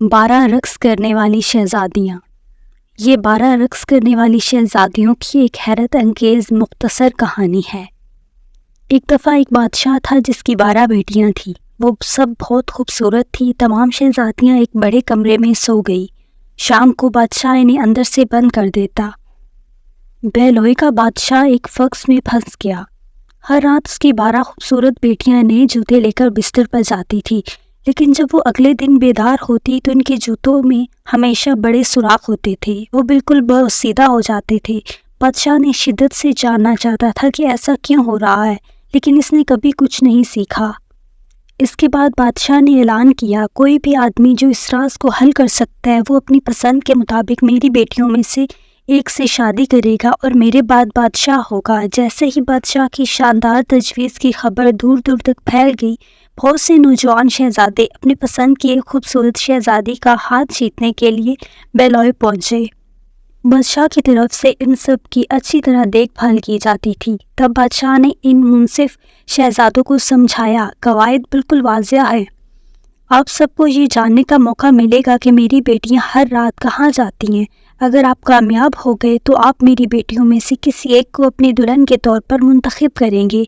12 رقص کرنے والی شہزادیاں۔ یہ 12 رقص کرنے والی شہزادیوں کی ایک حیرت انگیز مختصر کہانی ہے۔ ایک دفعہ ایک بادشاہ تھا جس کی 12 بیٹیاں تھیں۔ وہ سب بہت خوبصورت تھی۔ تمام شہزادیاں ایک بڑے کمرے میں سو گئی۔ شام کو بادشاہ انہیں اندر سے بند کر دیتا۔ بہلوئی کا بادشاہ ایک فخ میں پھنس گیا۔ ہر رات اس کی 12 خوبصورت بیٹیاں نئے جوتے لے کر بستر پر جاتی تھی، لیکن جب وہ اگلے دن بیدار ہوتی تو ان کے جوتوں میں ہمیشہ بڑے سوراخ ہوتے تھے۔ وہ بالکل بوسیدہ ہو جاتے تھے۔ بادشاہ نے شدت سے جاننا چاہتا تھا کہ ایسا کیوں ہو رہا ہے، لیکن اس نے کبھی کچھ نہیں سیکھا۔ اس کے بعد بادشاہ نے اعلان کیا، کوئی بھی آدمی جو اس راز کو حل کر سکتا ہے وہ اپنی پسند کے مطابق میری بیٹیوں میں سے ایک سے شادی کرے گا اور میرے بعد بادشاہ ہوگا۔ جیسے ہی بادشاہ کی شاندار تجویز کی خبر دور دور تک پھیل گئی، بہت سے نوجوان شہزادے اپنی پسند کی ایک خوبصورت شہزادی کا ہاتھ جیتنے کے لیے بہلوئی پہنچے۔ بادشاہ کی طرف سے ان سب کی اچھی طرح دیکھ بھال کی جاتی تھی۔ تب بادشاہ نے ان منصف شہزادوں کو سمجھایا، قواعد بالکل واضح ہے۔ آپ سب کو یہ جاننے کا موقع ملے گا کہ میری بیٹیاں ہر رات کہاں جاتی ہیں۔ اگر آپ کامیاب ہو گئے تو آپ میری بیٹیوں میں سے کسی ایک کو اپنی دلہن کے طور پر منتخب کریں گے۔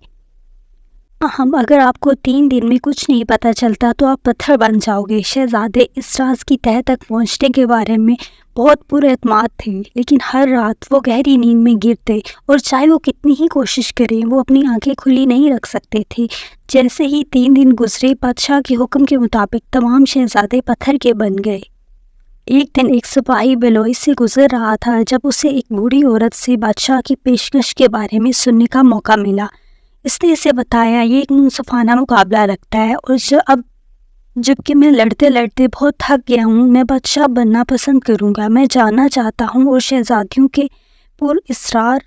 اگر آپ کو 3 دن میں کچھ نہیں پتہ چلتا تو آپ پتھر بن جاؤ گے۔ شہزادے اس راز کی تہہ تک پہنچنے کے بارے میں بہت پر اعتماد تھے، لیکن ہر رات وہ گہری نیند میں گرتے اور چاہے وہ کتنی ہی کوشش کریں وہ اپنی آنکھیں کھلی نہیں رکھ سکتے تھے۔ جیسے ہی 3 دن گزرے، بادشاہ کے حکم کے مطابق تمام شہزادے پتھر کے بن گئے۔ ایک دن ایک سپاہی بہلوئی سے گزر رہا تھا جب اسے ایک بوڑھی عورت سے بادشاہ کی پیشکش کے بارے میں سننے کا موقع ملا۔ اس نے اسے بتایا، یہ ایک منصفانہ مقابلہ رکھتا ہے اور جبکہ میں لڑتے لڑتے بہت تھک گیا ہوں، میں بادشاہ بننا پسند کروں گا۔ میں جاننا چاہتا ہوں اور شہزادیوں کے پر اسرار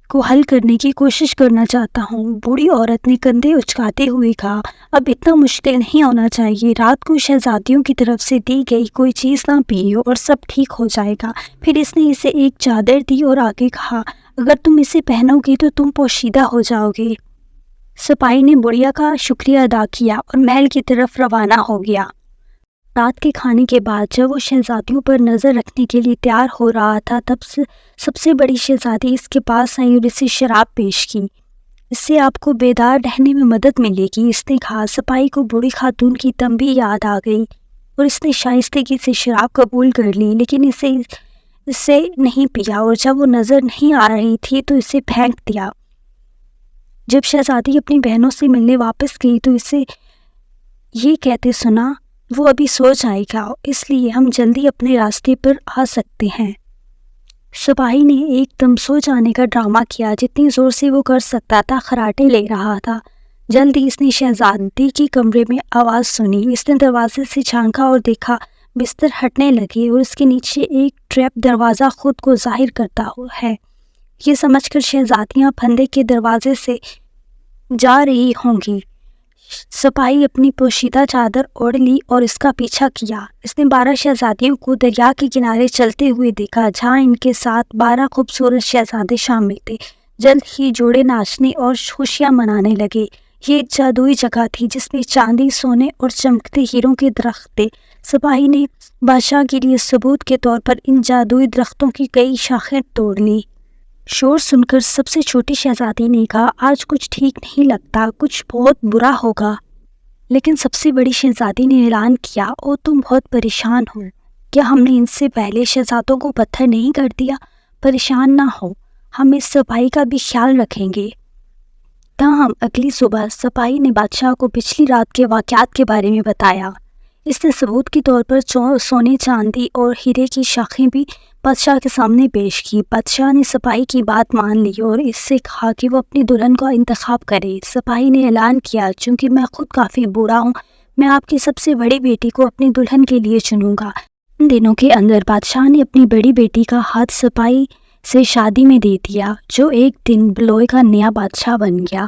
کو حل کرنے کی کوشش کرنا چاہتا ہوں۔ بوڑھی عورت نے کندھے اچکاتے ہوئے کہا، اب اتنا مشکل نہیں ہونا چاہیے۔ رات کو شہزادیوں کی طرف سے دی گئی کوئی چیز نہ پیو اور سب ٹھیک ہو جائے گا۔ پھر اس نے اسے ایک چادر دی اور آگے کہا، اگر تم اسے پہنو گی تو تم پوشیدہ ہو جاؤ گے۔ سپاہی نے بڑھیا کا شکریہ ادا کیا اور محل کی طرف روانہ ہو گیا۔ رات کے کھانے کے بعد جب وہ شہزادیوں پر نظر رکھنے کے لیے تیار ہو رہا تھا، تب سب سے بڑی شہزادی اس کے پاس آئی اور اسے شراب پیش کی۔ اس سے آپ کو بیدار رہنے میں مدد ملے گی، اس نے کہا۔ سپاہی کو بوڑھی خاتون کی تنبیہ یاد آ گئی اور اس نے شائستگی سے شراب قبول کر لی، لیکن اسے نہیں پیا اور جب وہ نظر نہیں آ رہی تھی تو اسے پھینک دیا۔ جب شہزادی اپنی بہنوں سے ملنے واپس گئی تو اسے یہ کہتے سنا، وہ ابھی سو جائے گا، اس لیے ہم جلدی اپنے راستے پر آ سکتے ہیں۔ سپاہی نے ایک دم سو جانے کا ڈرامہ کیا، جتنی زور سے وہ کر سکتا تھا، خراٹے لے رہا تھا۔ جلدی اس نے شہزادی کی کمرے میں آواز سنی۔ اس نے دروازے سے جھانکا اور دیکھا بستر ہٹنے لگے اور اس کے نیچے ایک ٹریپ دروازہ خود کو ظاہر کرتا ہے۔ یہ سمجھ کر شہزادیاں پھندے کے دروازے سے جا رہی ہوں گی۔ سپاہی اپنی پوشیدہ چادر اوڑھ لی اور اس کا پیچھا کیا۔ اس نے 12 شہزادیوں کو دریا کے کنارے چلتے ہوئے دیکھا، جہاں ان کے ساتھ 12 خوبصورت شہزادے شامل تھے۔ جلد ہی جوڑے ناچنے اور خوشیاں منانے لگے۔ یہ ایک جادوئی جگہ تھی جس میں چاندی، سونے اور چمکتے ہیروں کے درخت تھے۔ سپاہی نے بادشاہ کے لیے ثبوت کے طور پر ان جادوئی درختوں کی کئی شاخیں توڑ لیں۔ شور سن کر سب سے چھوٹی شہزادی نے کہا، آج کچھ ٹھیک نہیں لگتا، کچھ بہت برا ہوگا۔ لیکن سب سے بڑی شہزادی نے اعلان کیا، او تم بہت پریشان ہو، کیا ہم نے ان سے پہلے شہزادوں کو پتھر نہیں کر دیا؟ پریشان نہ ہو، ہم اس سپاہی کا بھی خیال رکھیں گے۔ تاہم اگلی صبح سپاہی نے بادشاہ کو پچھلی رات کے واقعات کے بارے میں بتایا۔ اس نے ثبوت کے طور پر سونے، چاندی اور ہیرے کی شاخیں بھی بادشاہ کے سامنے پیش کی۔ بادشاہ نے سپاہی کی بات مان لی اور اس سے کہا کہ وہ اپنی دلہن کا انتخاب کرے۔ سپاہی نے اعلان کیا، چونکہ میں خود کافی بوڑھا ہوں، میں آپ کی سب سے بڑی بیٹی کو اپنی دلہن کے لیے چنوں گا۔ ان دنوں کے اندر بادشاہ نے اپنی بڑی بیٹی کا ہاتھ سپاہی سے شادی میں دے دیا، جو ایک دن بہلوئی کا نیا بادشاہ بن گیا۔